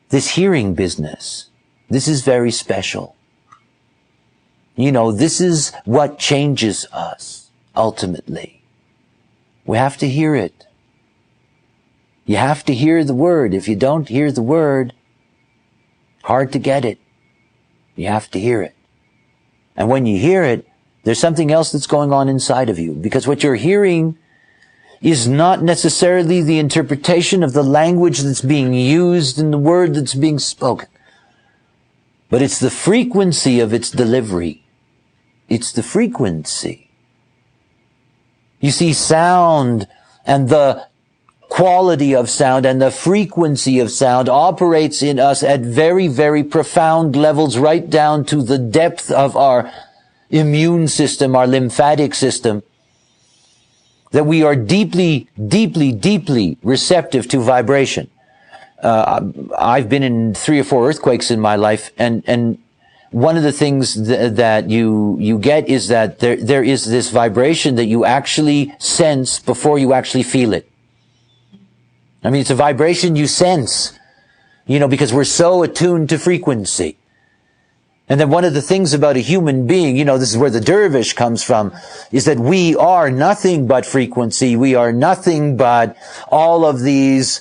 this hearing business, this is very special. You know, this is what changes us, ultimately. We have to hear it. You have to hear the word. If you don't hear the word, hard to get it. You have to hear it. And when you hear it, there's something else that's going on inside of you. Because what you're hearing is not necessarily the interpretation of the language that's being used and the word that's being spoken. But it's the frequency of its delivery. It's the frequency. You see, sound and the quality of sound and the frequency of sound operates in us at very, very profound levels, right down to the depth of our immune system, our lymphatic system, that we are deeply, deeply, deeply receptive to vibration. I've been in 3 or 4 earthquakes in my life, and one of the things that you get is that there is this vibration that you actually sense before you actually feel it. I mean, it's a vibration you sense, you know, because we're so attuned to frequency. And then one of the things about a human being, you know, this is where the dervish comes from, is that we are nothing but frequency. We are nothing but all of these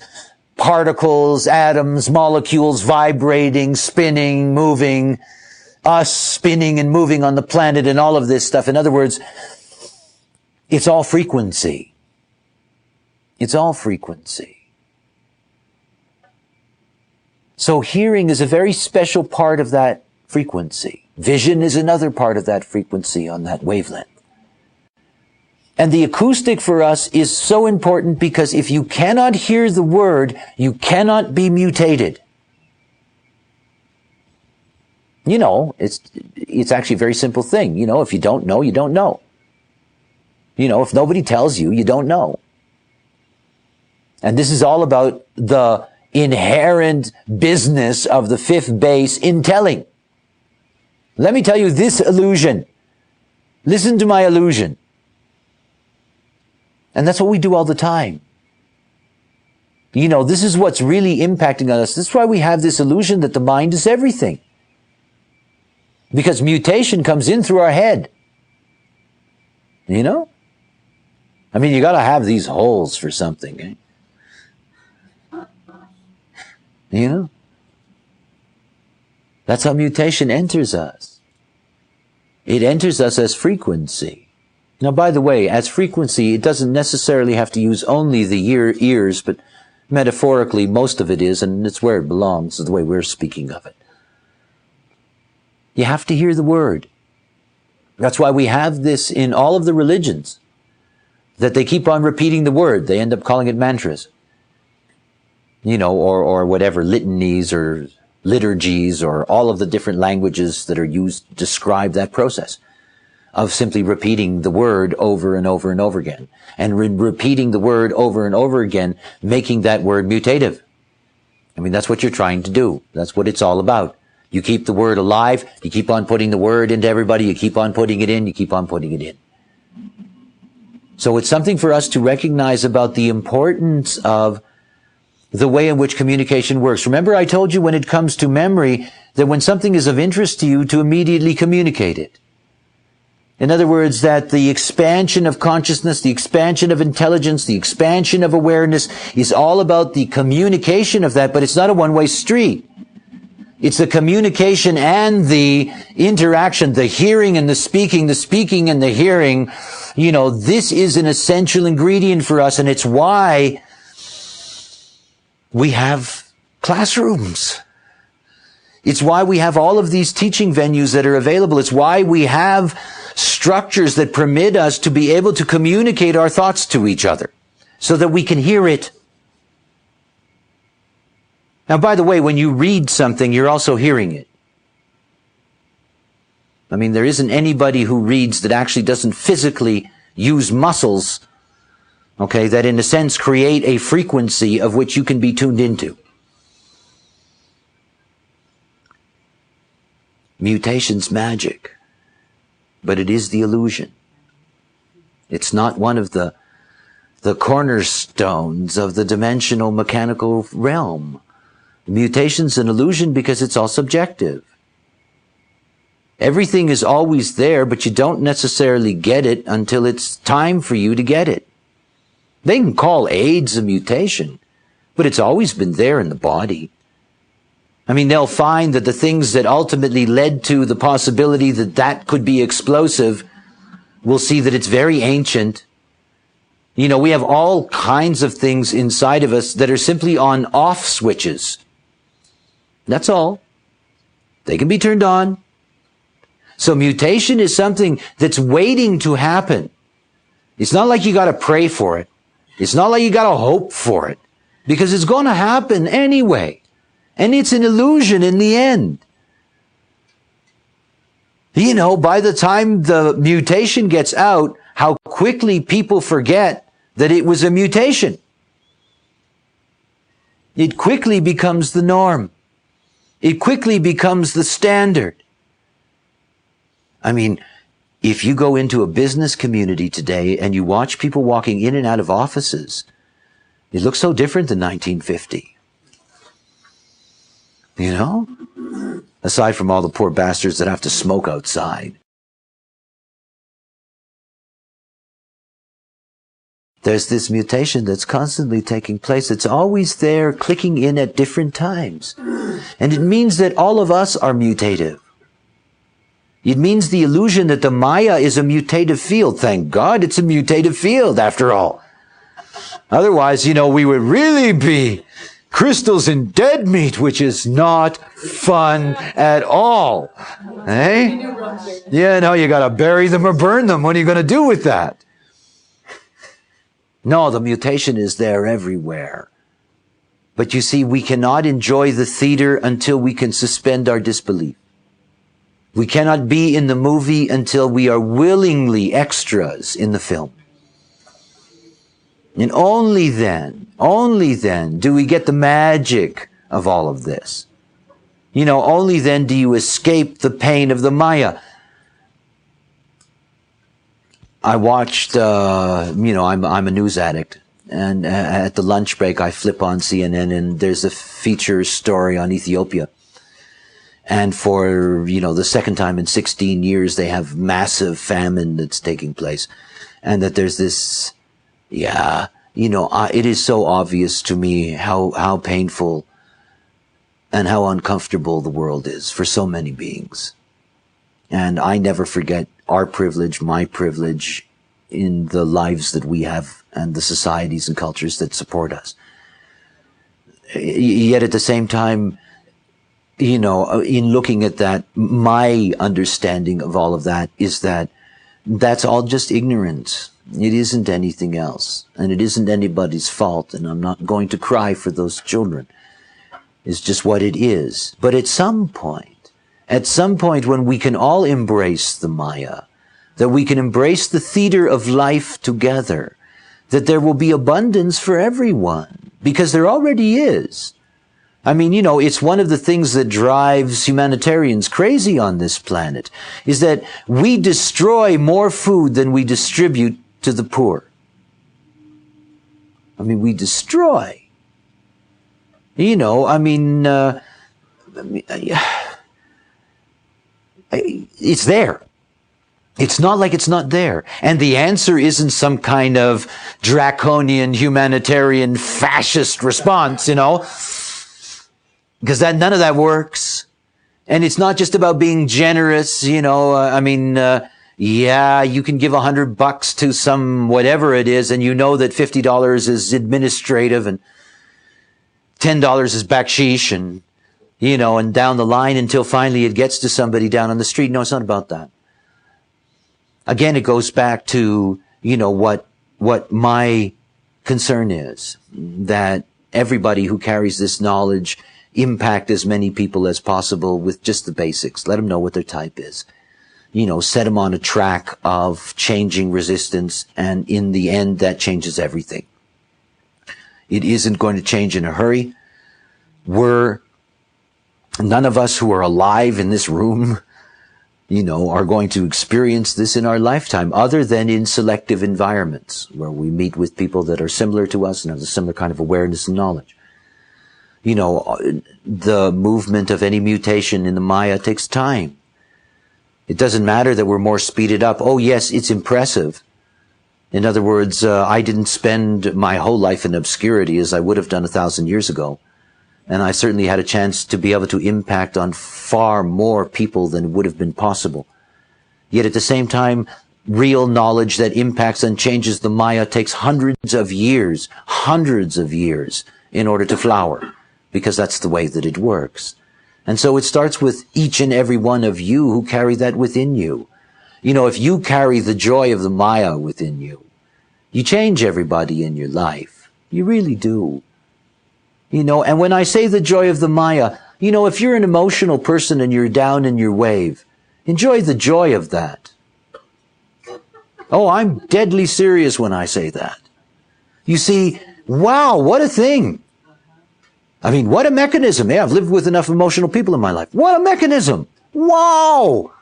particles, atoms, molecules vibrating, spinning, moving, us spinning and moving on the planet and all of this stuff. In other words, it's all frequency. It's all frequency. So hearing is a very special part of that frequency. Vision is another part of that frequency on that wavelength. And the acoustic for us is so important because if you cannot hear the word, you cannot be mutated. You know, it's actually a very simple thing. You know, if you don't know, you don't know. You know, if nobody tells you, you don't know. And this is all about the inherent business of the fifth base in telling. Let me tell you this illusion. Listen to my illusion. And that's what we do all the time. You know, this is what's really impacting on us. This is why we have this illusion that the mind is everything. Because mutation comes in through our head. You know? I mean, you gotta have these holes for something, eh? You know? That's how mutation enters us. It enters us as frequency. Now, by the way, as frequency, it doesn't necessarily have to use only the ears, but metaphorically, most of it is, and it's where it belongs, is the way we're speaking of it. You have to hear the word. That's why we have this in all of the religions, that they keep on repeating the word. They end up calling it mantras. You know, or whatever, litanies or liturgies or all of the different languages that are used to describe that process of simply repeating the word over and over and over again. And repeating the word over and over again, making that word mutative. I mean, that's what you're trying to do. That's what it's all about. You keep the word alive, you keep on putting the word into everybody, you keep on putting it in, you keep on putting it in. So it's something for us to recognize about the importance of the way in which communication works. Remember, I told you when it comes to memory that when something is of interest to you, to immediately communicate it. In other words, that the expansion of consciousness, the expansion of intelligence, the expansion of awareness is all about the communication of that, but it's not a one-way street. It's the communication and the interaction, the hearing and the speaking and the hearing. You know, this is an essential ingredient for us, and it's why we have classrooms. It's why we have all of these teaching venues that are available. It's why we have structures that permit us to be able to communicate our thoughts to each other so that we can hear it. Now, by the way, when you read something, you're also hearing it. I mean, there isn't anybody who reads that actually doesn't physically use muscles, okay, that in a sense create a frequency of which you can be tuned into. Mutation's magic, but it is the illusion. It's not one of the cornerstones of the dimensional mechanical realm. Mutation's an illusion because it's all subjective. Everything is always there, but you don't necessarily get it until it's time for you to get it. They can call AIDS a mutation, but it's always been there in the body. I mean, they'll find that the things that ultimately led to the possibility that that could be explosive, we'll see that it's very ancient. You know, we have all kinds of things inside of us that are simply on-off switches. That's all. They can be turned on. So mutation is something that's waiting to happen. It's not like you got to pray for it. It's not like you got to hope for it, because it's going to happen anyway. And it's an illusion in the end. You know, by the time the mutation gets out, how quickly people forget that it was a mutation. It quickly becomes the norm. It quickly becomes the standard. I mean, if you go into a business community today and you watch people walking in and out of offices, it looks so different than 1950. You know? Aside from all the poor bastards that have to smoke outside. There's this mutation that's constantly taking place. It's always there, clicking in at different times. And it means that all of us are mutative. It means the illusion that the Maya is a mutative field. Thank God it's a mutative field, after all. Otherwise, you know, we would really be crystals in dead meat, which is not fun at all. Eh? Yeah, no, you gotta bury them or burn them. What are you gonna do with that? No, the mutation is there everywhere. But you see, we cannot enjoy the theater until we can suspend our disbelief. We cannot be in the movie until we are willingly extras in the film. And only then do we get the magic of all of this. You know, only then do you escape the pain of the Maya. I watched, you know, I'm a news addict. And at the lunch break, I flip on CNN and there's a feature story on Ethiopia. And for, you know, the second time in 16 years, they have massive famine that's taking place. And that there's this, yeah, you know, it is so obvious to me how painful and how uncomfortable the world is for so many beings. And I never forget our privilege, my privilege in the lives that we have and the societies and cultures that support us. Yet at the same time, you know, in looking at that, my understanding of all of that is that that's all just ignorance. It isn't anything else. And it isn't anybody's fault. And I'm not going to cry for those children. It's just what it is. But at some point when we can all embrace the Maya, that we can embrace the theater of life together, that there will be abundance for everyone. Because there already is. I mean, you know, it's one of the things that drives humanitarians crazy on this planet, is that we destroy more food than we distribute to the poor. I mean, we destroy. You know, I mean, it's there. It's not like it's not there. And the answer isn't some kind of draconian, humanitarian, fascist response, you know. Because none of that works. And it's not just about being generous, you know, yeah, you can give $100 to some whatever it is, and you know that $50 is administrative and $10 is baksheesh, and, you know, and down the line until finally it gets to somebody down on the street. No, it's not about that. Again, it goes back to, you know, what my concern is, that everybody who carries this knowledge impact as many people as possible with just the basics. Let them know what their type is. You know, set them on a track of changing resistance, and in the end, that changes everything. It isn't going to change in a hurry. None of us who are alive in this room, you know, are going to experience this in our lifetime, other than in selective environments where we meet with people that are similar to us and have a similar kind of awareness and knowledge. the movement of any mutation in the Maya takes time. It doesn't matter that we're more speeded up. Oh yes, it's impressive. In other words, I didn't spend my whole life in obscurity as I would have done 1,000 years ago. And I certainly had a chance to be able to impact on far more people than would have been possible. Yet at the same time, real knowledge that impacts and changes the Maya takes hundreds of years in order to flower, because that's the way that it works. And so it starts with each and every one of you who carry that within you. If you carry the joy of the Maya within you, you change everybody in your life. You really do. And when I say the joy of the Maya, if you're an emotional person and you're down in your wave, enjoy the joy of that. Oh, I'm deadly serious when I say that. You see, wow, what a thing. I mean, what a mechanism. Yeah, I've lived with enough emotional people in my life. What a mechanism. Wow.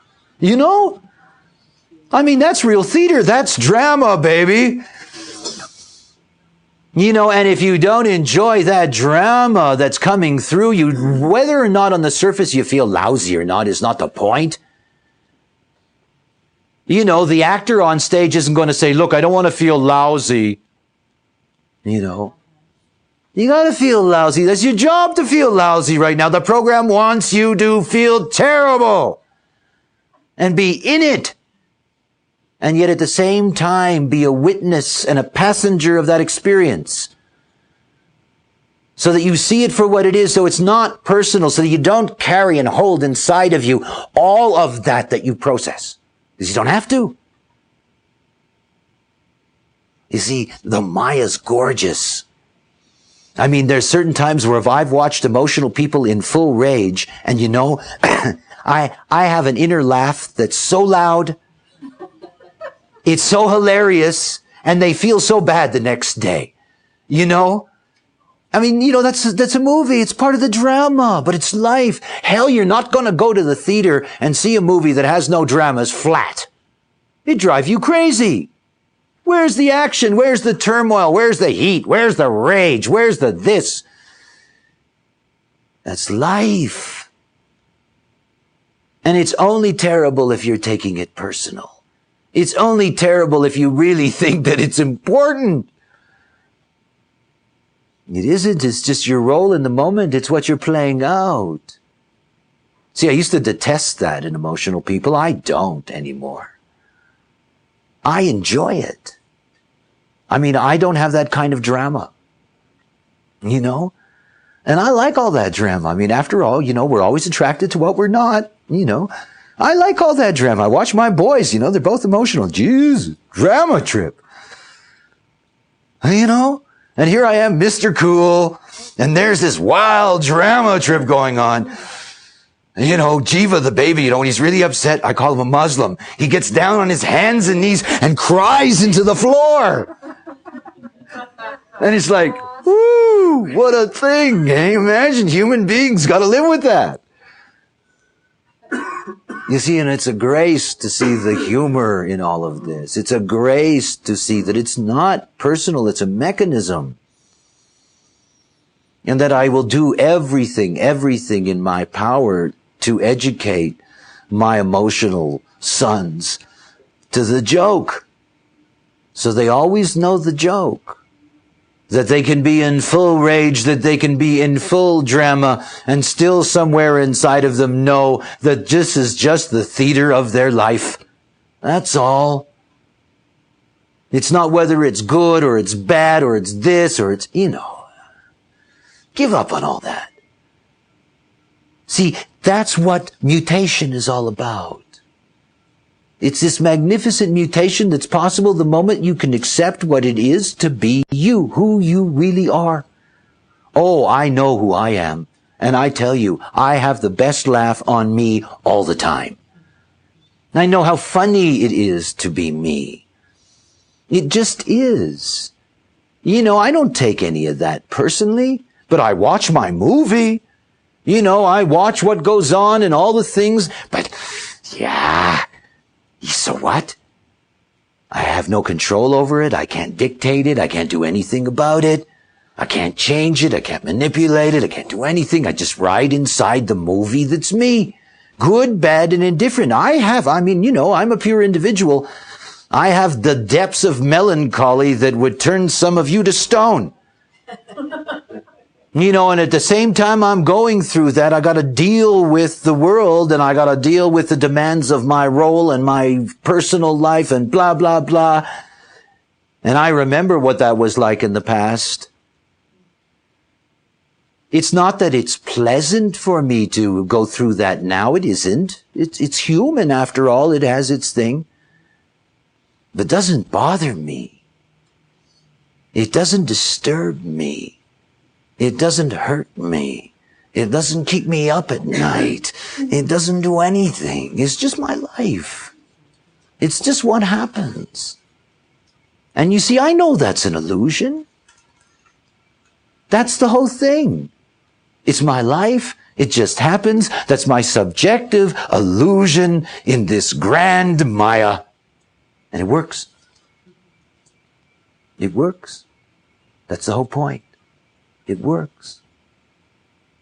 I mean, that's real theater. That's drama, baby. And if you don't enjoy that drama that's coming through you, whether or not on the surface you feel lousy or not is not the point. The actor on stage isn't going to say, look, I don't want to feel lousy. You got to feel lousy. That's your job to feel lousy right now. The program wants you to feel terrible and be in it. And yet at the same time, be a witness and a passenger of that experience. So that you see it for what it is, so it's not personal, so that you don't carry and hold inside of you all of that you process. Because you don't have to. You see, the Maya's gorgeous. I mean, there's certain times where if I've watched emotional people in full rage, and I have an inner laugh that's so loud, it's so hilarious, and they feel so bad the next day. I mean, that's a movie. It's part of the drama, but it's life. Hell, you're not going to go to the theater and see a movie that has no dramas flat. It'd drive you crazy. Where's the action? Where's the turmoil? Where's the heat? Where's the rage? Where's the this? That's life. And it's only terrible if you're taking it personal. It's only terrible if you really think that it's important. It isn't. It's just your role in the moment. It's what you're playing out. See, I used to detest that in emotional people. I don't anymore. I enjoy it. I mean, I don't have that kind of drama. And I like all that drama. I mean, after all, we're always attracted to what we're not, I like all that drama. I watch my boys, they're both emotional. Jeez, drama trip. And here I am, Mr. Cool, and there's this wild drama trip going on. Jiva, the baby, when he's really upset, I call him a Muslim. He gets down on his hands and knees and cries into the floor. And it's like, woo, what a thing, eh? Imagine human beings got to live with that. You see, and it's a grace to see the humor in all of this. It's a grace to see that it's not personal, it's a mechanism. And that I will do everything in my power to educate my emotional sons to the joke. So they always know the joke. That they can be in full rage, that they can be in full drama, and still somewhere inside of them know that this is just the theater of their life. That's all. It's not whether it's good or it's bad or it's this or it's, give up on all that. See, that's what mutation is all about. It's this magnificent mutation that's possible the moment you can accept what it is to be you, who you really are. Oh, I know who I am. And I tell you, I have the best laugh on me all the time. I know how funny it is to be me. It just is. I don't take any of that personally, but I watch my movie. I watch what goes on and all the things, but yeah. So what? I have no control over it. I can't dictate it. I can't do anything about it. I can't change it. I can't manipulate it. I can't do anything. I just ride inside the movie that's me. Good, bad, and indifferent. I'm a pure individual. I have the depths of melancholy that would turn some of you to stone. And at the same time I'm going through that, I gotta deal with the world, and I gotta deal with the demands of my role and my personal life and blah, blah, blah. And I remember what that was like in the past. It's not that it's pleasant for me to go through that now. It isn't. It's human after all. It has its thing. But it doesn't bother me. It doesn't disturb me. It doesn't hurt me. It doesn't keep me up at night. It doesn't do anything. It's just my life. It's just what happens. And you see, I know that's an illusion. That's the whole thing. It's my life. It just happens. That's my subjective illusion in this grand Maya. And it works. It works. That's the whole point. It works.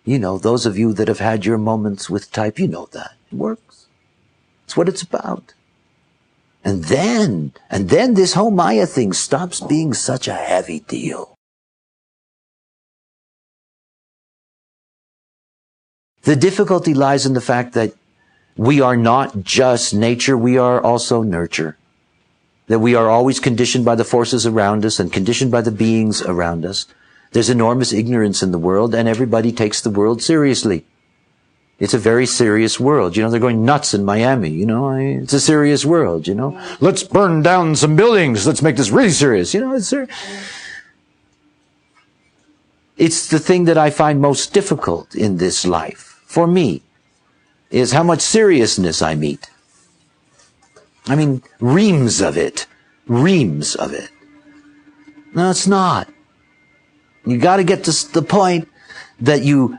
Those of you that have had your moments with type, you know that. It works. It's what it's about. And then this whole Maya thing stops being such a heavy deal. The difficulty lies in the fact that we are not just nature, we are also nurture. That we are always conditioned by the forces around us and conditioned by the beings around us. There's enormous ignorance in the world, and everybody takes the world seriously. It's a very serious world. They're going nuts in Miami. It's a serious world, Let's burn down some buildings. Let's make this really serious. It's the thing that I find most difficult in this life, for me, is how much seriousness I meet. Reams of it. Reams of it. No, it's not. You got to get to the point that you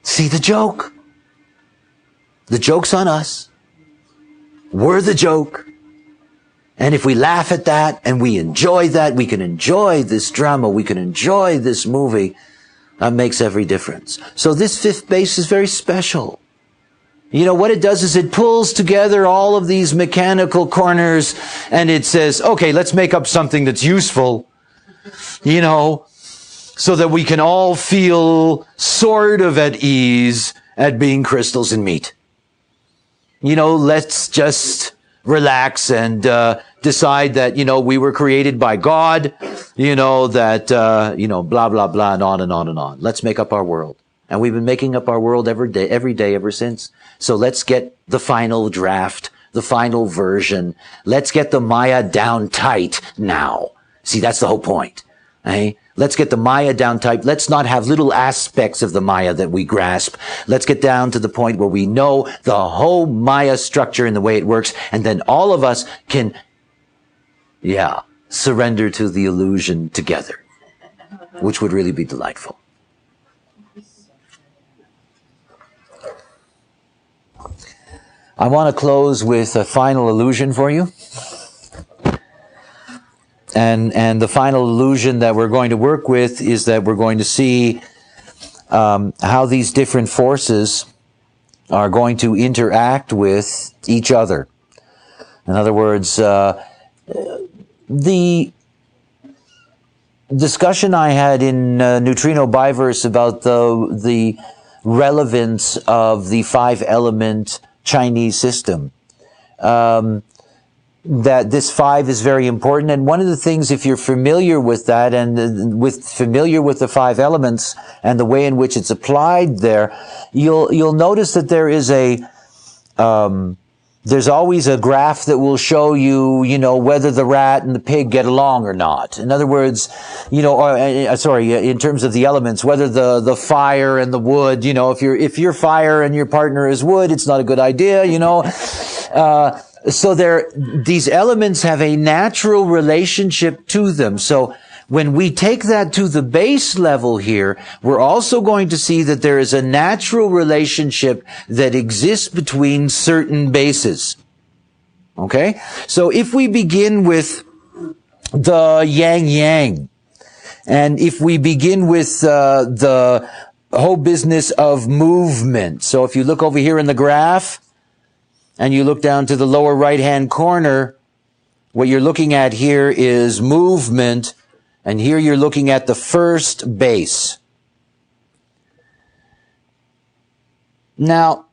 see the joke. The joke's on us. We're the joke. And if we laugh at that and we enjoy that, we can enjoy this drama, we can enjoy this movie. That makes every difference. So this fifth base is very special. What it does is it pulls together all of these mechanical corners and it says, okay, let's make up something that's useful. So that we can all feel sort of at ease at being crystals and meat. Let's just relax and decide that, we were created by God, that, blah, blah, blah, and on and on and on. Let's make up our world. And we've been making up our world every day ever since. So let's get the final draft, the final version. Let's get the Maya down tight now. See, that's the whole point. Eh? Let's get the Maya down tight. Let's not have little aspects of the Maya that we grasp. Let's get down to the point where we know the whole Maya structure and the way it works. And then all of us can, surrender to the illusion together, which would really be delightful. I want to close with a final illusion for you. And the final illusion that we're going to work with is that we're going to see how these different forces are going to interact with each other. In other words, the discussion I had in Neutrino Biverse about the relevance of the 5-element Chinese system, that this 5 is very important. And one of the things, if you're familiar with that and familiar with the 5 elements and the way in which it's applied there, you'll notice that there is there's always a graph that will show you, whether the rat and the pig get along or not. In other words, in terms of the elements, whether the fire and the wood, if you're fire and your partner is wood, it's not a good idea, So these elements have a natural relationship to them. So when we take that to the base level here, we're also going to see that there is a natural relationship that exists between certain bases. Okay? So if we begin with the yang-yang, And if we begin with the whole business of movement. So if you look over here in the graph and you look down to the lower right-hand corner, what you're looking at here is movement, and here you're looking at the first base. Now,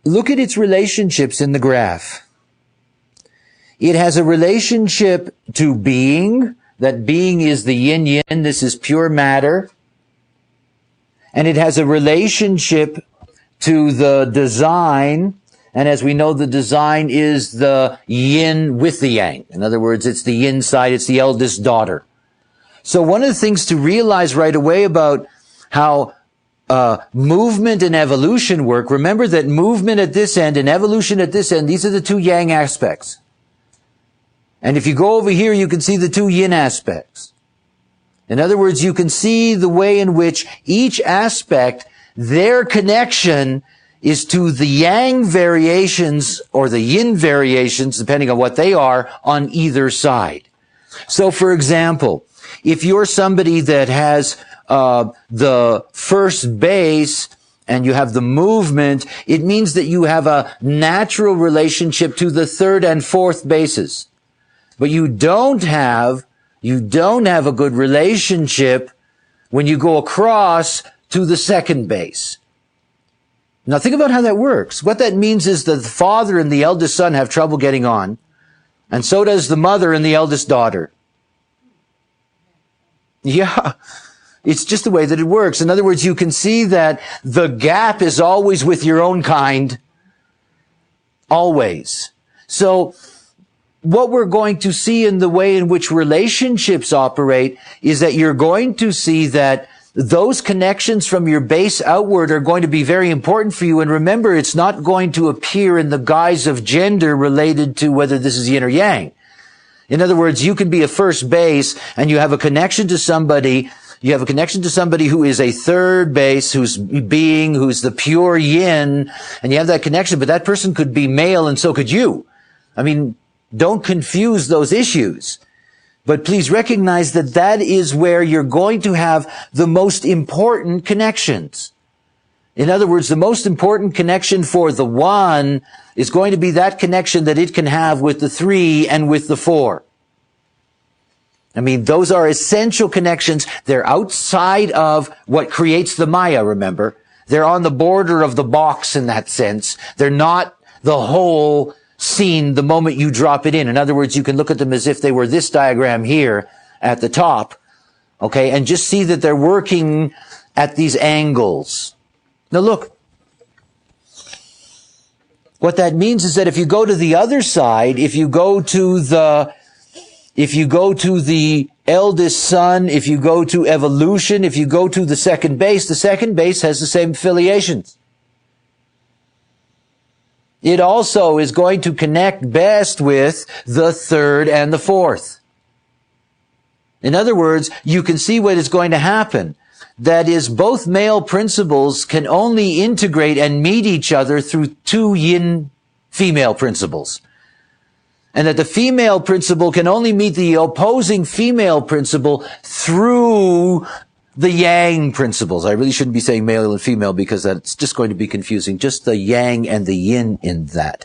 look at its relationships in the graph. It has a relationship to being. That being is the yin-yin. This is pure matter. And it has a relationship to the design. And as we know, the design is the yin with the yang. In other words, it's the yin side. It's the eldest daughter. So one of the things to realize right away about how movement and evolution work, remember that movement at this end and evolution at this end, these are the two yang aspects. And if you go over here, you can see the two yin aspects. In other words, you can see the way in which each aspect, their connection is to the yang variations or the yin variations, depending on what they are, on either side. So, for example, if you're somebody that has the first base and you have the movement, it means that you have a natural relationship to the third and fourth bases. But you don't have a good relationship when you go across to the second base. Now think about how that works. What that means is that the father and the eldest son have trouble getting on, and so does the mother and the eldest daughter. Yeah, it's just the way that it works. In other words, you can see that the gap is always with your own kind. Always. So, what we're going to see in the way in which relationships operate is that you're going to see that those connections from your base outward are going to be very important for you. And remember, it's not going to appear in the guise of gender related to whether this is yin or yang. In other words, you can be a first base and you have a connection to somebody. You have a connection to somebody who is a third base, who's the pure yin, and you have that connection, but that person could be male and so could you. I mean, don't confuse those issues. But please recognize that that is where you're going to have the most important connections. In other words, the most important connection for the one is going to be that connection that it can have with the 3 and with the 4. I mean, those are essential connections. They're outside of what creates the Maya, remember. They're on the border of the box in that sense. They're not the whole scene the moment you drop it in. In other words, you can look at them as if they were this diagram here at the top, okay, and just see that they're working at these angles. Now look, what that means is that if you go to the other side, if you go to the eldest son, if you go to evolution, if you go to the second base has the same affiliations. It also is going to connect best with the third and the fourth. In other words, you can see what is going to happen. That is, both male principles can only integrate and meet each other through two yin female principles. And that the female principle can only meet the opposing female principle through the yang principles. I really shouldn't be saying male and female because that's just going to be confusing. Just the yang and the yin in that.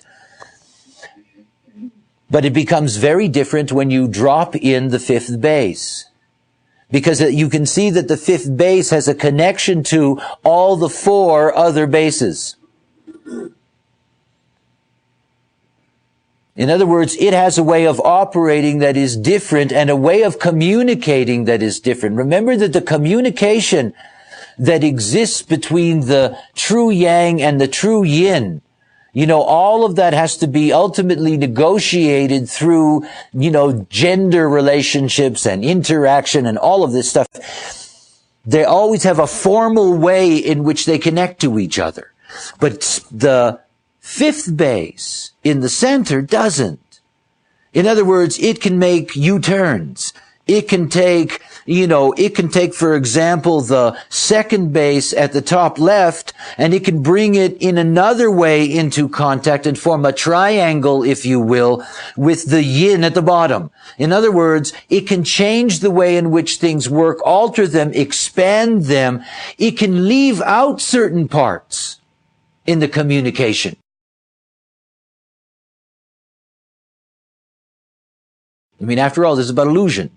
But it becomes very different when you drop in the fifth base. Because you can see that the fifth base has a connection to all the 4 other bases. In other words, it has a way of operating that is different and a way of communicating that is different. Remember that the communication that exists between the true yang and the true yin, all of that has to be ultimately negotiated through, gender relationships and interaction and all of this stuff. They always have a formal way in which they connect to each other. But the fifth base in the center doesn't. In other words, it can make U-turns. It can take it can take, for example, the second base at the top left, and it can bring it in another way into contact and form a triangle, if you will, with the yin at the bottom. In other words, it can change the way in which things work, alter them, expand them. It can leave out certain parts in the communication. I mean, after all, this is about illusion.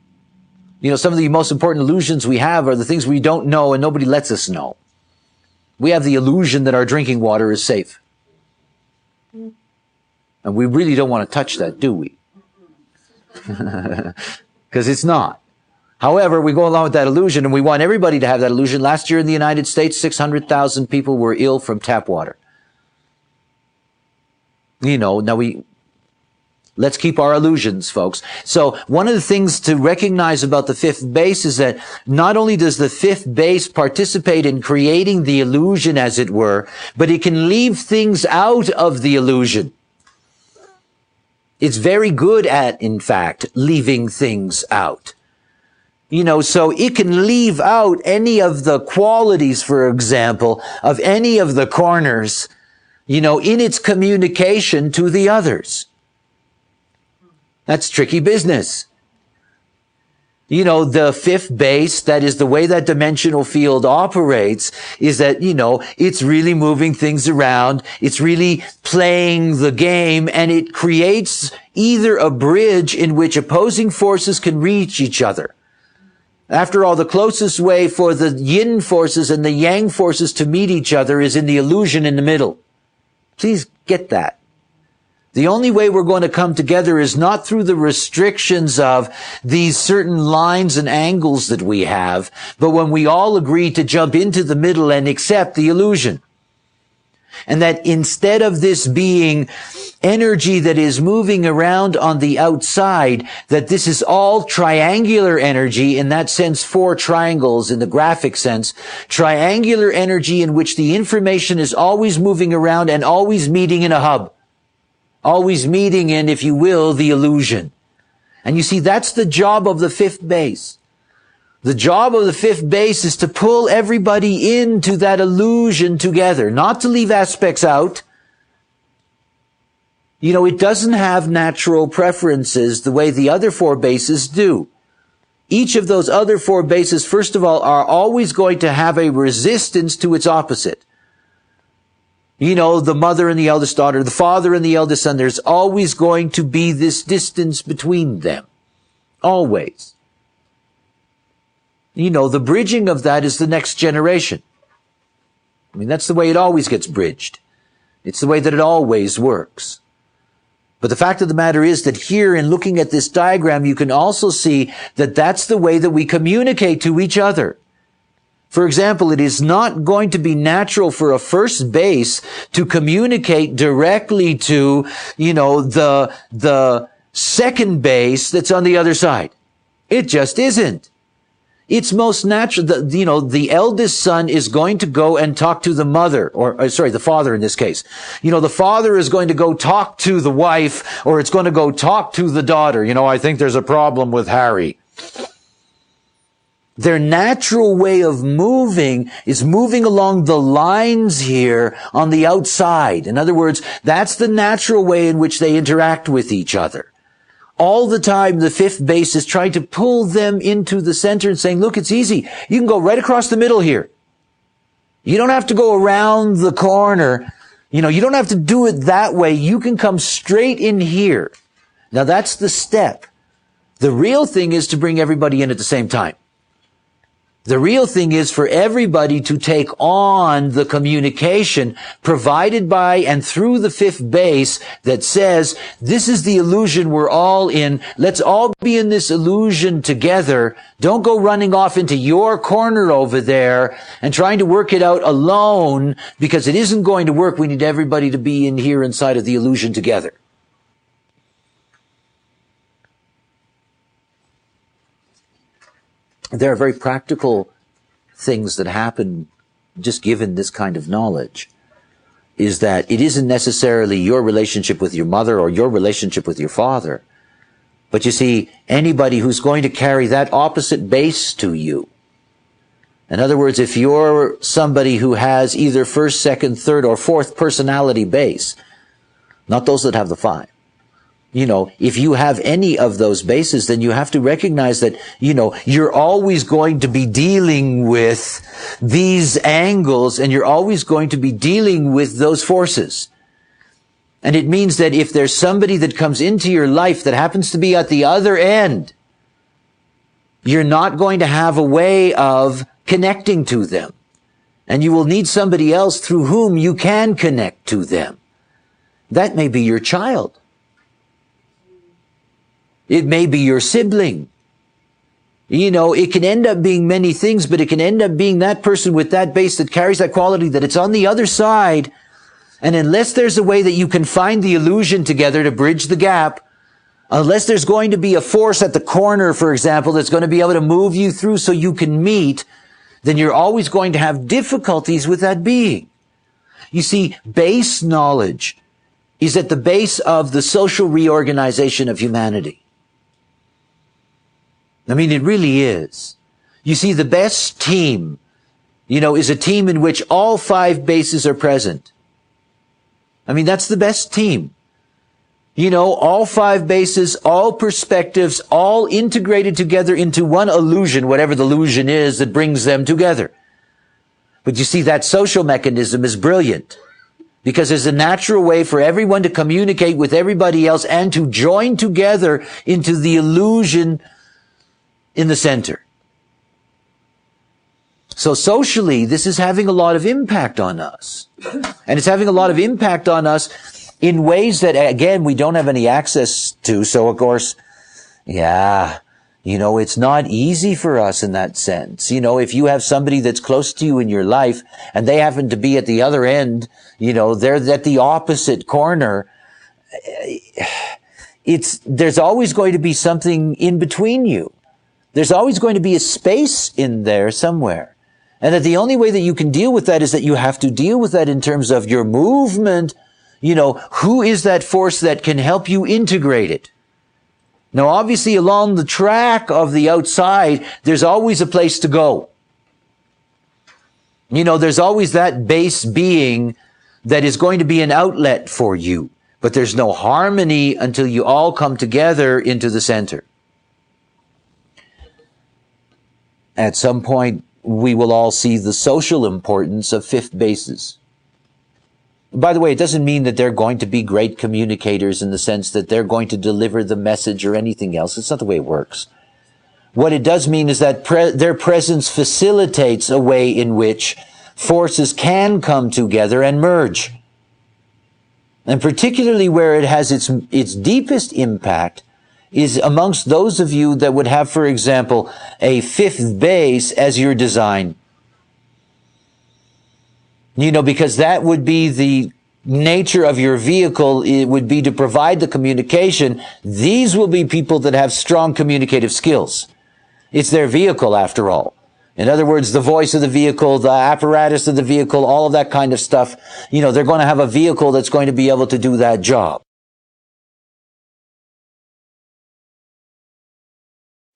Some of the most important illusions we have are the things we don't know and nobody lets us know. We have the illusion that our drinking water is safe. And we really don't want to touch that, do we? Because it's not. However, we go along with that illusion, and we want everybody to have that illusion. Last year in the United States, 600,000 people were ill from tap water. Now let's keep our illusions, folks. So one of the things to recognize about the fifth base is that not only does the fifth base participate in creating the illusion, as it were, but it can leave things out of the illusion. It's very good at, in fact, leaving things out. So it can leave out any of the qualities, for example, of any of the corners, in its communication to the others. That's tricky business. The fifth base, that is the way that dimensional field operates, is that, it's really moving things around. It's really playing the game, and it creates either a bridge in which opposing forces can reach each other. After all, the closest way for the yin forces and the yang forces to meet each other is in the illusion in the middle. Please get that. The only way we're going to come together is not through the restrictions of these certain lines and angles that we have, but when we all agree to jump into the middle and accept the illusion. And that instead of this being energy that is moving around on the outside, that this is all triangular energy, in that sense, 4 triangles in the graphic sense, triangular energy in which the information is always moving around and always meeting in a hub. Always meeting in, if you will, the illusion. And you see, that's the job of the fifth base. The job of the fifth base is to pull everybody into that illusion together, not to leave aspects out. It doesn't have natural preferences the way the other 4 bases do. Each of those other 4 bases, first of all, are always going to have a resistance to its opposite. The mother and the eldest daughter, the father and the eldest son, there's always going to be this distance between them. Always. The bridging of that is the next generation. That's the way it always gets bridged. It's the way that it always works. But the fact of the matter is that here, in looking at this diagram, you can also see that that's the way that we communicate to each other. For example, it is not going to be natural for a first base to communicate directly to, the second base that's on the other side. It just isn't. It's most natural. The eldest son is going to go and talk to the mother, the father in this case. The father is going to go talk to the wife, or it's going to go talk to the daughter. I think there's a problem with Harry. Their natural way of moving is moving along the lines here on the outside. In other words, that's the natural way in which they interact with each other. All the time, the fifth base is trying to pull them into the center and saying, look, it's easy. You can go right across the middle here. You don't have to go around the corner. You don't have to do it that way. You can come straight in here. Now, that's the step. The real thing is to bring everybody in at the same time. The real thing is for everybody to take on the communication provided by and through the fifth base that says, this is the illusion we're all in. Let's all be in this illusion together. Don't go running off into your corner over there and trying to work it out alone, because it isn't going to work. We need everybody to be in here inside of the illusion together. There are very practical things that happen just given this kind of knowledge, is that it isn't necessarily your relationship with your mother or your relationship with your father, But you see, anybody who's going to carry that opposite base to you, in other words, if you're somebody who has either first, second, third, or fourth personality base, not those that have the 5, if you have any of those bases, then you have to recognize that, you're always going to be dealing with these angles, and you're always going to be dealing with those forces. And it means that if there's somebody that comes into your life that happens to be at the other end, you're not going to have a way of connecting to them. And you will need somebody else through whom you can connect to them. That may be your child. It may be your sibling. It can end up being many things, but it can end up being that person with that base that carries that quality, that it's on the other side. And unless there's a way that you can find the illusion together to bridge the gap, unless there's going to be a force at the corner, for example, that's going to be able to move you through so you can meet, then you're always going to have difficulties with that being. You see, base knowledge is at the base of the social reorganization of humanity. I mean, it really is. You see, the best team, is a team in which all 5 bases are present. I mean, that's the best team. All 5 bases, all perspectives, all integrated together into one illusion, whatever the illusion is that brings them together. But you see, that social mechanism is brilliant because there's a natural way for everyone to communicate with everybody else and to join together into the illusion in the center. So socially, this is having a lot of impact on us. And it's having a lot of impact on us in ways that, again, we don't have any access to. So, of course, it's not easy for us in that sense. If you have somebody that's close to you in your life and they happen to be at the other end, they're at the opposite corner, there's always going to be something in between you. There's always going to be a space in there somewhere. And that the only way that you can deal with that is that you have to deal with that in terms of your movement. Who is that force that can help you integrate it? Now, obviously, along the track of the outside, there's always a place to go. There's always that base being that is going to be an outlet for you. But there's no harmony until you all come together into the center. At some point, we will all see the social importance of 5th bases. By the way, it doesn't mean that they're going to be great communicators in the sense that they're going to deliver the message or anything else. It's not the way it works. What it does mean is that their presence facilitates a way in which forces can come together and merge. And particularly where it has its deepest impact is amongst those of you that would have, for example, a 5th base as your design. Because that would be the nature of your vehicle. It would be to provide the communication. These will be people that have strong communicative skills. It's their vehicle, after all. In other words, the voice of the vehicle, the apparatus of the vehicle, all of that kind of stuff. They're going to have a vehicle that's going to be able to do that job.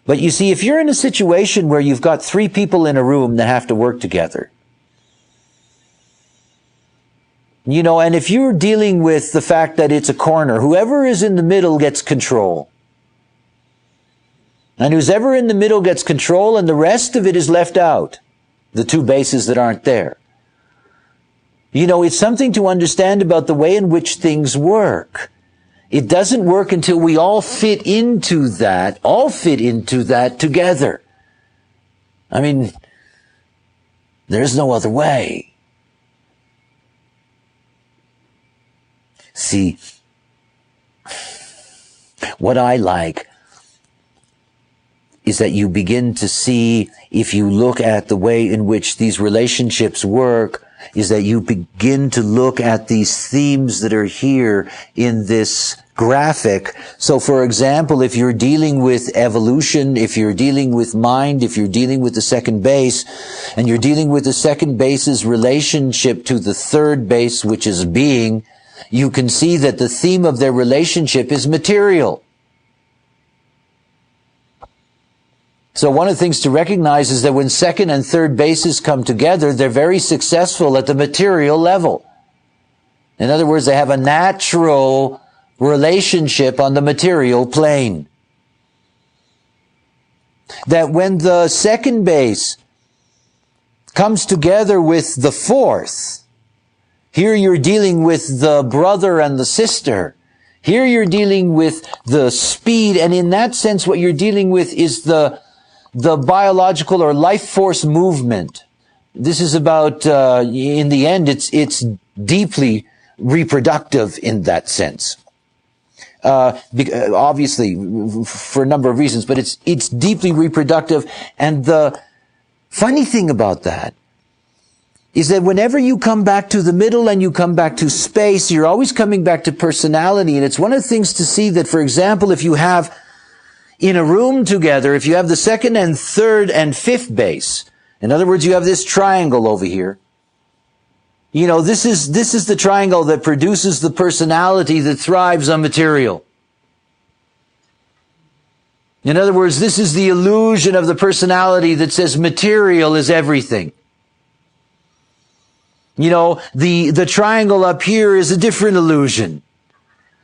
But you see, if you're in a situation where you've got 3 people in a room that have to work together, and if you're dealing with the fact that it's a corner, whoever is in the middle gets control. And who's ever in the middle gets control, and the rest of it is left out. The 2 bases that aren't there. It's something to understand about the way in which things work. It doesn't work until we all fit into that together. I mean, there's no other way. See, what I like is that you begin to see, if you look at the way in which these relationships work, is that you begin to look at these themes that are here in this graphic. So, for example, if you're dealing with evolution, if you're dealing with mind, if you're dealing with the 2nd base, and you're dealing with the 2nd base's relationship to the 3rd base, which is being, you can see that the theme of their relationship is material. So one of the things to recognize is that when second and third bases come together, they're very successful at the material level. In other words, they have a natural relationship on the material plane. That when the second base comes together with the fourth, here you're dealing with the brother and the sister. Here you're dealing with the speed, and in that sense what you're dealing with is the biological or life force movement. This is about, in the end, it's deeply reproductive in that sense. Obviously, for a number of reasons, but it's deeply reproductive. And the funny thing about that is that whenever you come back to the middle and you come back to space, you're always coming back to personality. And it's one of the things to see that, for example, if you have in a room together, if you have the second and third and fifth base, in other words, you have this triangle over here. You know, this is the triangle that produces the personality that thrives on material. In other words, this is the illusion of the personality that says material is everything. You know, the triangle up here is a different illusion.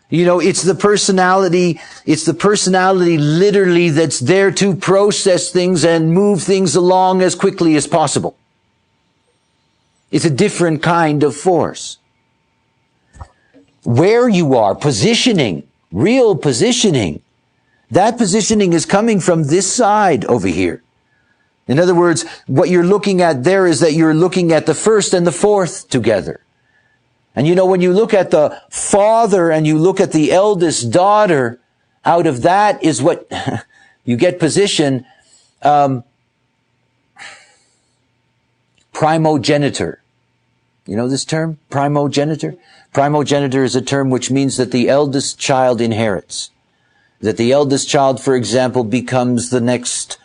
You know, it's the personality literally that's there to process things and move things along as quickly as possible. It's a different kind of force. Where you are, positioning, real positioning, that positioning is coming from this side over here. In other words, what you're looking at there is that you're looking at the first and the fourth together. And you know, when you look at the father and you look at the eldest daughter, out of that is what you get position, primogenitor. You know this term? Primogenitor? Primogenitor is a term which means that the eldest child inherits. That the eldest child, for example, becomes the next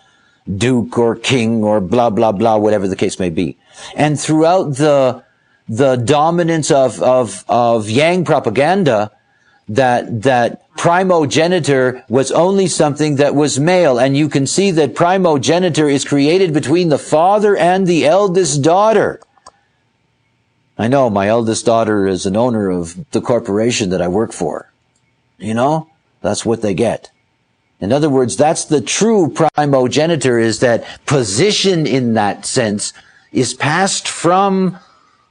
duke or king or blah, blah, blah, whatever the case may be. And throughout the dominance of Yang propaganda, that primogenitor was only something that was male. And you can see that primogenitor is created between the father and the eldest daughter. I know my eldest daughter is an owner of the corporation that I work for. You know, that's what they get. In other words, that's the true primogenitor, is that position in that sense is passed from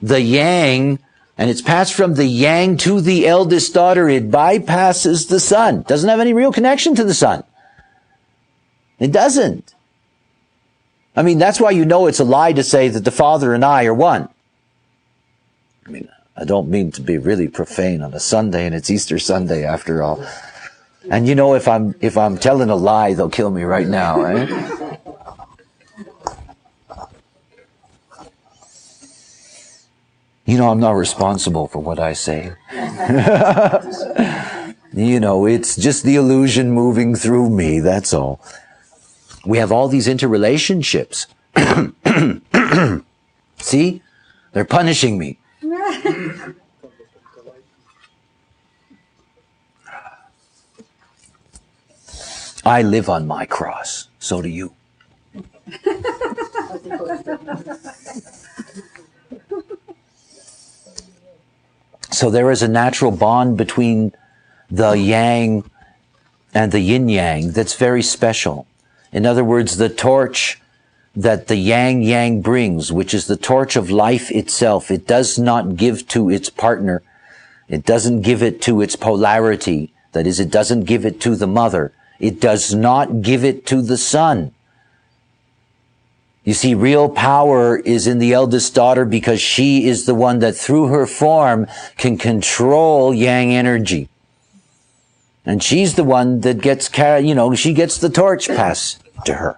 the yang, and it's passed from the yang to the eldest daughter. It bypasses the son. Doesn't have any real connection to the son. It doesn't. I mean, that's why you know it's a lie to say that the Father and I are one. I mean, I don't mean to be really profane on a Sunday, and it's Easter Sunday after all. And you know, if I'm telling a lie, they'll kill me right now, right? You know, I'm not responsible for what I say. You know, it's just the illusion moving through me, that's all. We have all these interrelationships. See? They're punishing me. I live on my cross. So do you. So there is a natural bond between the yang and the yin-yang that's very special. In other words, the torch that the yang brings, which is the torch of life itself, it does not give to its partner. It doesn't give it to its polarity. That is, it doesn't give it to the mother. It does not give it to the son. You see, real power is in the eldest daughter because she is the one that through her form can control yang energy. And she's the one that gets carried, you know, she gets the torch passed to her.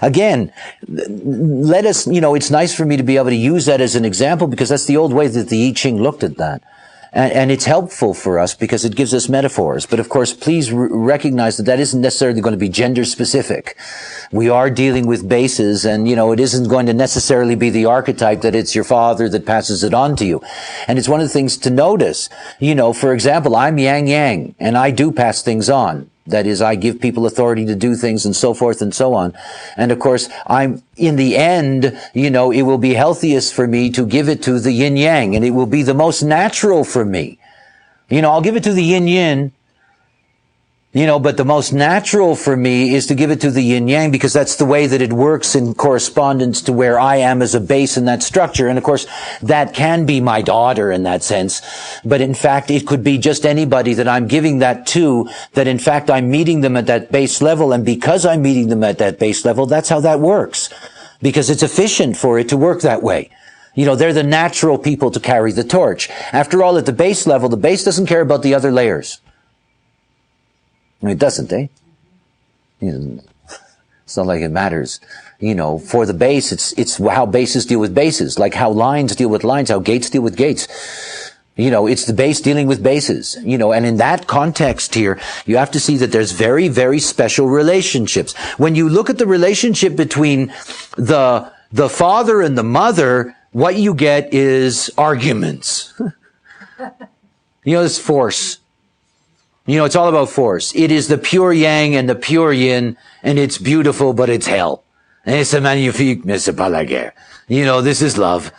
Again, let us, you know, it's nice for me to be able to use that as an example because that's the old way that the I Ching looked at that. And it's helpful for us because it gives us metaphors. But of course, please recognize that that isn't necessarily going to be gender specific. We are dealing with bases and, you know, it isn't going to necessarily be the archetype that it's your father that passes it on to you. And it's one of the things to notice, you know, for example, I'm yang and I do pass things on. That is, I give people authority to do things and so forth and so on. And of course, in the end, it will be healthiest for me to give it to the yin yang, and it will be the most natural for me. I'll give it to the yin yin, but the most natural for me is to give it to the yin yang, because that's the way that it works in correspondence to where I am as a base in that structure. And of course, that can be my daughter in that sense. But in fact, it could be just anybody that I'm giving that to, that in fact I'm meeting them at that base level. And because I'm meeting them at that base level, that's how that works. Because it's efficient for it to work that way. They're the natural people to carry the torch. After all, at the base level, the base doesn't care about the other layers. It doesn't, eh? It's not like it matters. For the base, it's how bases deal with bases, like how lines deal with lines, how gates deal with gates. It's the base dealing with bases, and in that context here, you have to see that there's very, very special relationships. When you look at the relationship between the father and the mother, what you get is arguments. It's force. It's all about force. It is the pure yang and the pure yin, and it's beautiful, but it's hell. And it's a magnifique, mais c'est pas la guerre. This is love.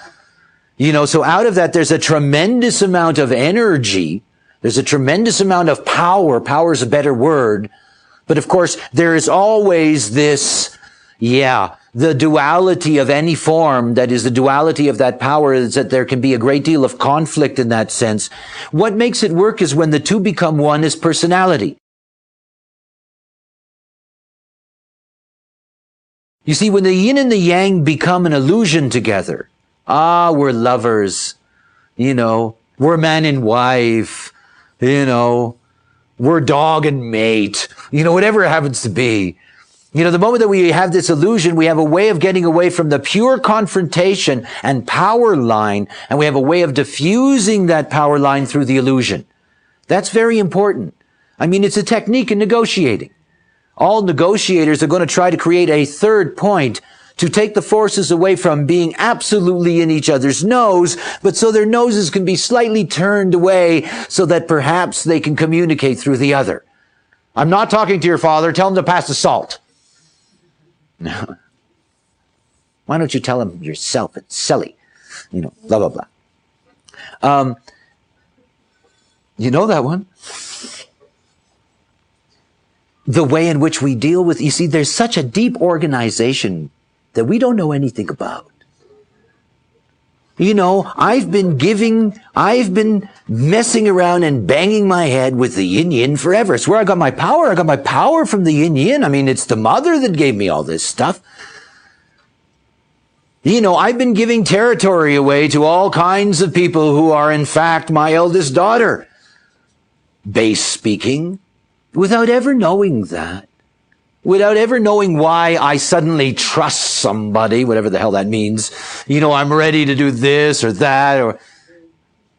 So out of that, there's a tremendous amount of energy. There's a tremendous amount of power. Power is a better word. But of course, there is always this, the duality of any form, that is the duality of that power, is that there can be a great deal of conflict in that sense. What makes it work is when the two become one is personality. You see, when the yin and the yang become an illusion together, we're lovers, we're man and wife, we're dog and mate, whatever it happens to be. The moment that we have this illusion, we have a way of getting away from the pure confrontation and power line, and we have a way of diffusing that power line through the illusion. That's very important. It's a technique in negotiating. All negotiators are going to try to create a third point to take the forces away from being absolutely in each other's nose, but so their noses can be slightly turned away so that perhaps they can communicate through the other. I'm not talking to your father. Tell him to pass the salt. No. Why don't you tell him yourself? It's silly. Blah, blah, blah. You know that one? The way in which we deal with, there's such a deep organization that we don't know anything about. I've been messing around and banging my head with the yin yin forever. It's where I got my power. I got my power from the yin yin. It's the mother that gave me all this stuff. I've been giving territory away to all kinds of people who are in fact my eldest daughter. Base speaking, without ever knowing that. Without ever knowing why I suddenly trust somebody, whatever the hell that means. I'm ready to do this or that, or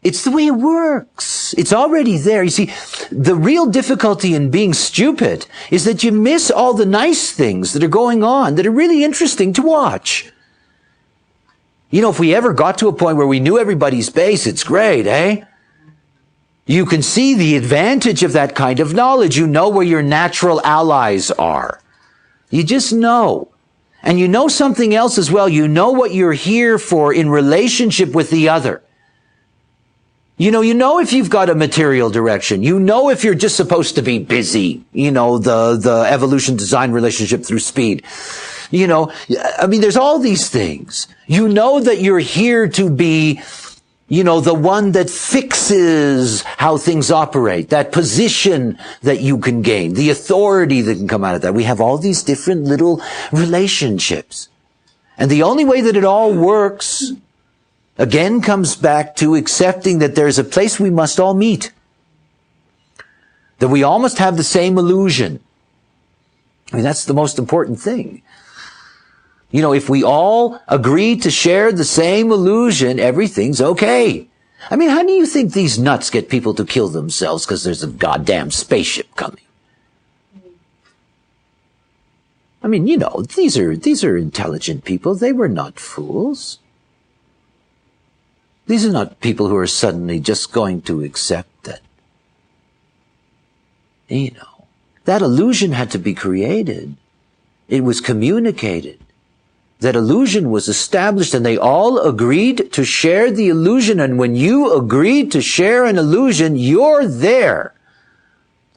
it's the way it works. It's already there. You see, the real difficulty in being stupid is that you miss all the nice things that are going on that are really interesting to watch. If we ever got to a point where we knew everybody's base, it's great, eh? You can see the advantage of that kind of knowledge. You know where your natural allies are. You just know. And you know something else as well. You know what you're here for in relationship with the other. You know if you've got a material direction. You know if you're just supposed to be busy. The evolution design relationship through speed. There's all these things. You know that you're here to be the one that fixes how things operate, that position that you can gain, the authority that can come out of that. We have all these different little relationships. And the only way that it all works, again, comes back to accepting that there's a place we must all meet. That we all must have the same illusion. That's the most important thing. If we all agree to share the same illusion, everything's okay. How do you think these nuts get people to kill themselves because there's a goddamn spaceship coming? These are intelligent people. They were not fools. These are not people who are suddenly just going to accept that, That illusion had to be created. It was communicated. That illusion was established, and they all agreed to share the illusion. And when you agreed to share an illusion, you're there.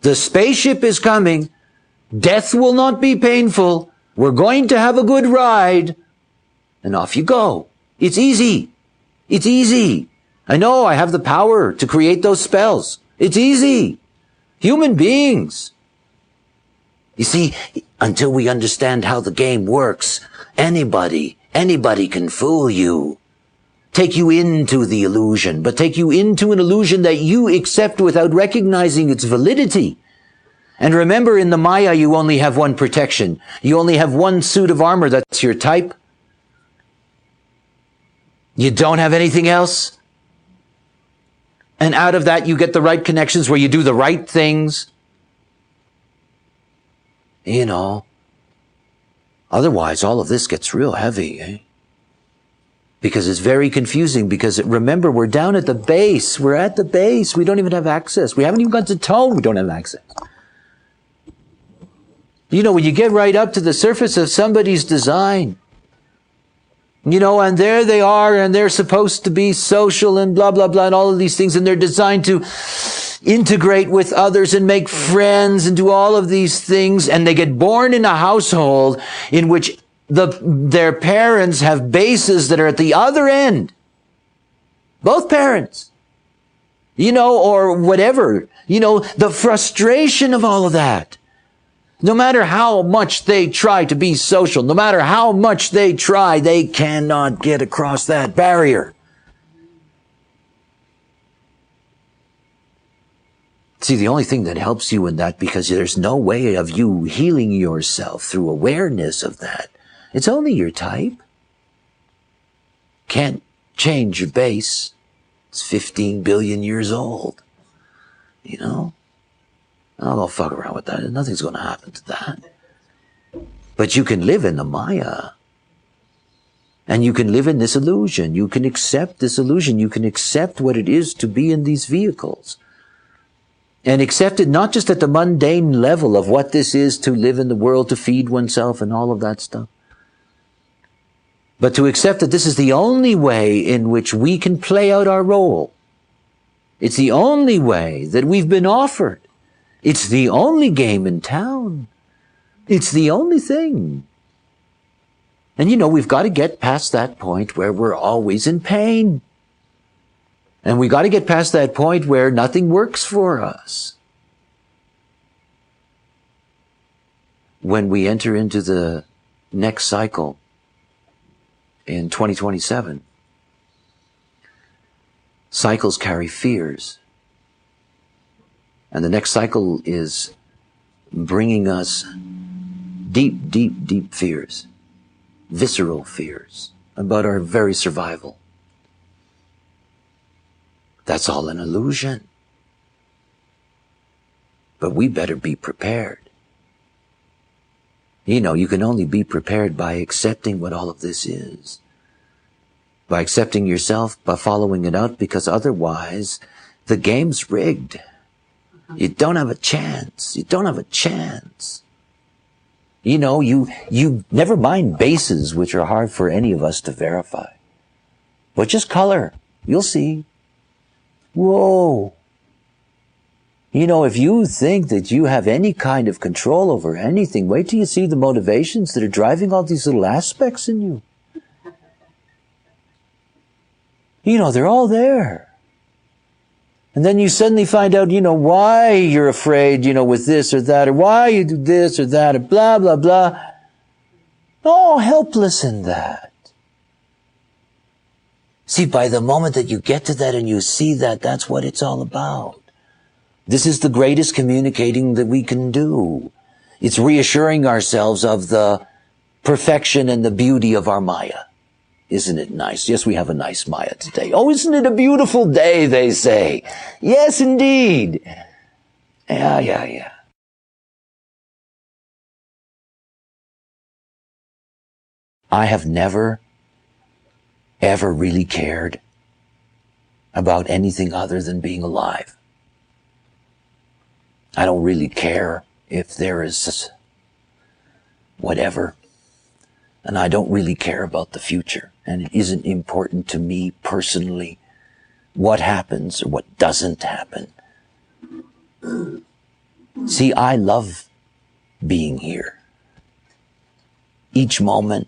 The spaceship is coming. Death will not be painful. We're going to have a good ride. And off you go. It's easy. It's easy. I know I have the power to create those spells. It's easy. Human beings. You see, until we understand how the game works, anybody can fool you. Take you into the illusion, but take you into an illusion that you accept without recognizing its validity. And remember, in the Maya, you only have one protection. You only have one suit of armor. That's your type. You don't have anything else. And out of that, you get the right connections where you do the right things. You know, otherwise all of this gets real heavy, eh? Because it's very confusing, because remember, we're down at the base. We're at the base. We don't even have access. We haven't even got to tone. We don't have access. You know, when you get right up to the surface of somebody's design, you know, and there they are, and they're supposed to be social and blah, blah, blah, and all of these things, and they're designed to integrate with others and make friends and do all of these things, and they get born in a household in which their parents have bases that are at the other end. Both parents. You know, or whatever. You know, the frustration of all of that. No matter how much they try to be social, no matter how much they try, they cannot get across that barrier. See, the only thing that helps you in that, because there's no way of you healing yourself through awareness of that, it's only your type. Can't change your base. It's 15 billion years old. You know? I'll go fuck around with that. Nothing's going to happen to that. But you can live in the Maya. And you can live in this illusion. You can accept this illusion. You can accept what it is to be in these vehicles. And accept it not just at the mundane level of what this is to live in the world, to feed oneself and all of that stuff. But to accept that this is the only way in which we can play out our role. It's the only way that we've been offered. It's the only game in town. It's the only thing. And you know, we've got to get past that point where we're always in pain. And we got to get past that point where nothing works for us. When we enter into the next cycle in 2027, cycles carry fears. And the next cycle is bringing us deep, deep, deep fears, visceral fears about our very survival. That's all an illusion. But we better be prepared. You know, you can only be prepared by accepting what all of this is. By accepting yourself, by following it out, because otherwise the game's rigged. You don't have a chance. You don't have a chance. You know, you never mind bases, which are hard for any of us to verify. But just color. You'll see. Whoa. You know, if you think that you have any kind of control over anything, wait till you see the motivations that are driving all these little aspects in you. You know, they're all there. And then you suddenly find out, you know, why you're afraid, you know, with this or that, or why you do this or that, or blah, blah, blah. Oh, helpless in that. See, by the moment that you get to that and you see that, that's what it's all about. This is the greatest communicating that we can do. It's reassuring ourselves of the perfection and the beauty of our Maya. Isn't it nice? Yes, we have a nice Maya today. Oh, isn't it a beautiful day, they say. Yes, indeed. Yeah. I have never, ever really cared about anything other than being alive. I don't really care if there is whatever, and I don't really care about the future, and it isn't important to me personally what happens or what doesn't happen. See, I love being here. Each moment.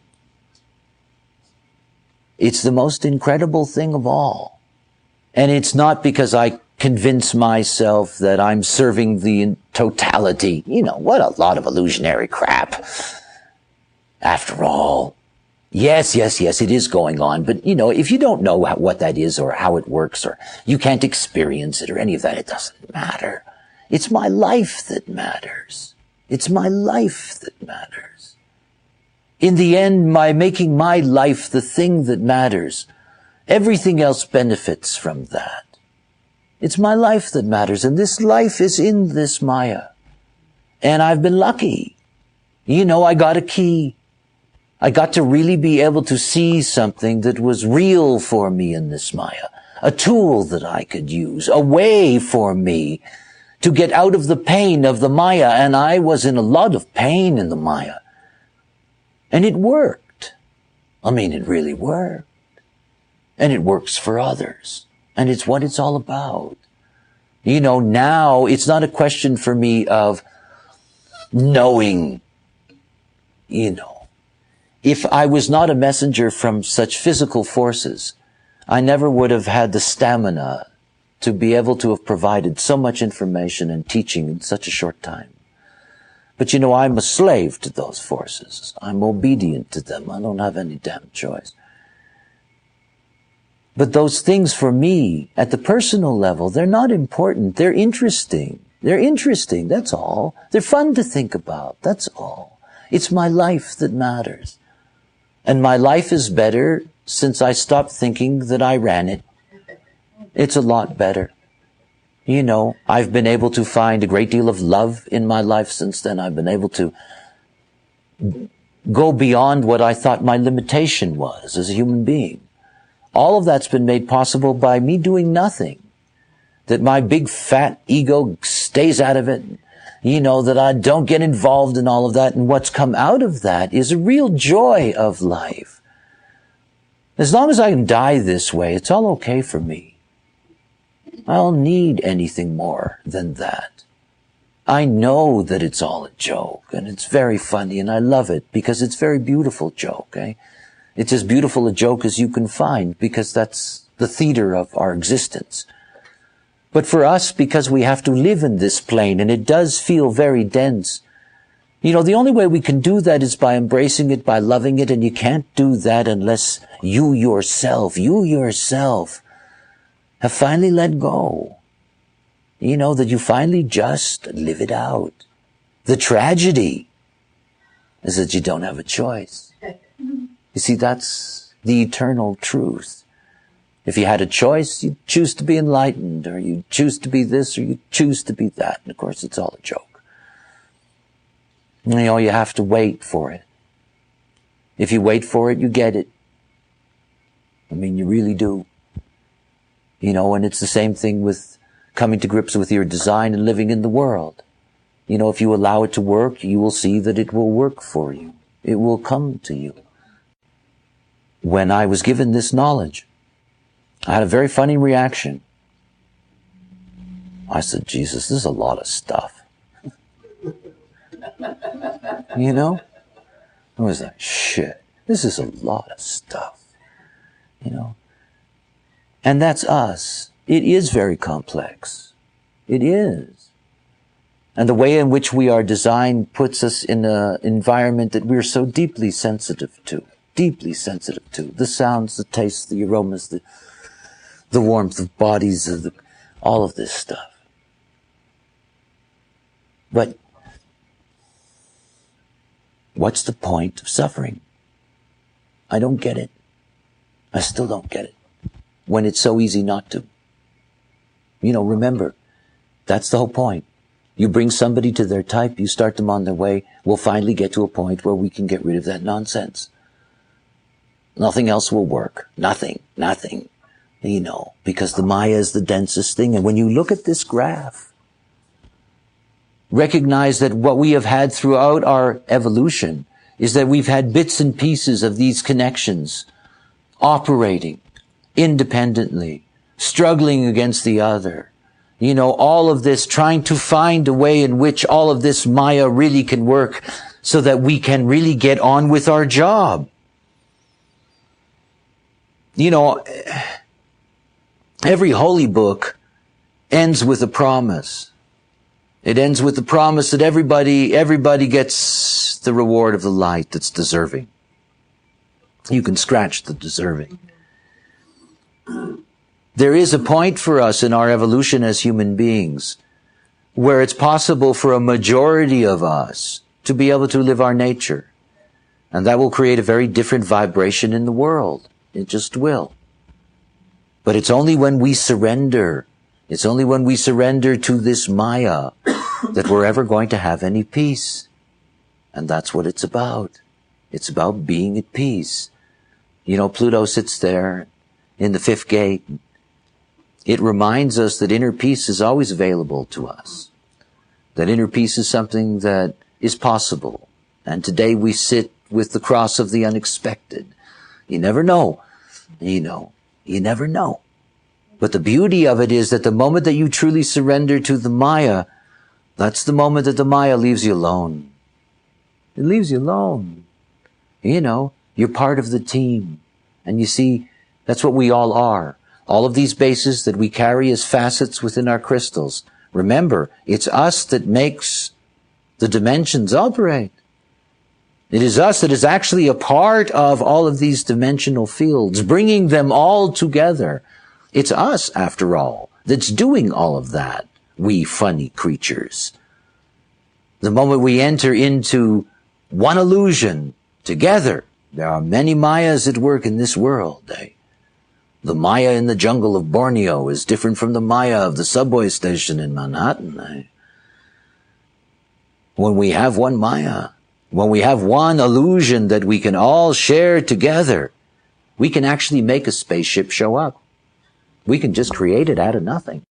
It's the most incredible thing of all. And it's not because I convince myself that I'm serving the totality. You know, what a lot of illusionary crap. After all, yes, it is going on. But, you know, if you don't know what that is or how it works or you can't experience it or any of that, it doesn't matter. It's my life that matters. It's my life that matters. In the end, by making my life the thing that matters, everything else benefits from that. It's my life that matters, and this life is in this Maya. And I've been lucky. You know, I got a key. I got to really be able to see something that was real for me in this Maya. A tool that I could use, a way for me to get out of the pain of the Maya. And I was in a lot of pain in the Maya. And it worked. I mean, it really worked. And it works for others. And it's what it's all about. You know, now it's not a question for me of knowing, you know. If I was not a messenger from such physical forces, I never would have had the stamina to be able to have provided so much information and teaching in such a short time. But you know, I'm a slave to those forces. I'm obedient to them. I don't have any damn choice. But those things for me, at the personal level, they're not important. They're interesting. They're interesting, that's all. They're fun to think about, that's all. It's my life that matters. And my life is better since I stopped thinking that I ran it. It's a lot better. You know, I've been able to find a great deal of love in my life since then. I've been able to go beyond what I thought my limitation was as a human being. All of that's been made possible by me doing nothing. That my big fat ego stays out of it. You know, that I don't get involved in all of that. And what's come out of that is a real joy of life. As long as I can die this way, it's all okay for me. I don't need anything more than that. I know that it's all a joke, and it's very funny, and I love it because it's a very beautiful joke, eh? It's as beautiful a joke as you can find because that's the theater of our existence. But for us, because we have to live in this plane, and it does feel very dense, you know, the only way we can do that is by embracing it, by loving it, and you can't do that unless you yourself have finally let go. You know, that you finally just live it out. The tragedy is that you don't have a choice. You see, that's the eternal truth. If you had a choice, you'd choose to be enlightened, or you'd choose to be this, or you'd choose to be that. And of course, it's all a joke. You know, you have to wait for it. If you wait for it, you get it. I mean, you really do. You know, and it's the same thing with coming to grips with your design and living in the world. You know, if you allow it to work, you will see that it will work for you. It will come to you. When I was given this knowledge, I had a very funny reaction. I said, Jesus, this is a lot of stuff. You know? I was like, shit, this is a lot of stuff. You know? And that's us. It is very complex. It is. And the way in which we are designed puts us in an environment that we're so deeply sensitive to. Deeply sensitive to. The sounds, the tastes, the aromas, the warmth of bodies, all of this stuff. But what's the point of suffering? I don't get it. I still don't get it. When it's so easy not to. You know, remember, that's the whole point. You bring somebody to their type, you start them on their way, we'll finally get to a point where we can get rid of that nonsense. Nothing else will work. Nothing. You know, because the Maya is the densest thing. And when you look at this graph, recognize that what we have had throughout our evolution is that we've had bits and pieces of these connections operating independently, struggling against the other. You know, all of this, trying to find a way in which all of this Maya really can work so that we can really get on with our job. You know, every holy book ends with a promise. It ends with the promise that everybody gets the reward of the light that's deserving. You can scratch the deserving. There is a point for us in our evolution as human beings where it's possible for a majority of us to be able to live our nature. And that will create a very different vibration in the world. It just will. But it's only when we surrender, it's only when we surrender to this Maya that we're ever going to have any peace. And that's what it's about. It's about being at peace. You know, Pluto sits there in the fifth gate. It reminds us that inner peace is always available to us. That inner peace is something that is possible. And today we sit with the cross of the unexpected. You never know. You never know. But the beauty of it is that the moment that you truly surrender to the Maya, that's the moment that the Maya leaves you alone. It leaves you alone. You know, you're part of the team. And you see, that's what we all are. All of these bases that we carry as facets within our crystals. Remember, it's us that makes the dimensions operate. It is us that is actually a part of all of these dimensional fields, bringing them all together. It's us, after all, that's doing all of that, we funny creatures. The moment we enter into one illusion together, there are many Mayas at work in this world. The Maya in the jungle of Borneo is different from the Maya of the subway station in Manhattan. When we have one Maya, when we have one illusion that we can all share together, we can actually make a spaceship show up. We can just create it out of nothing.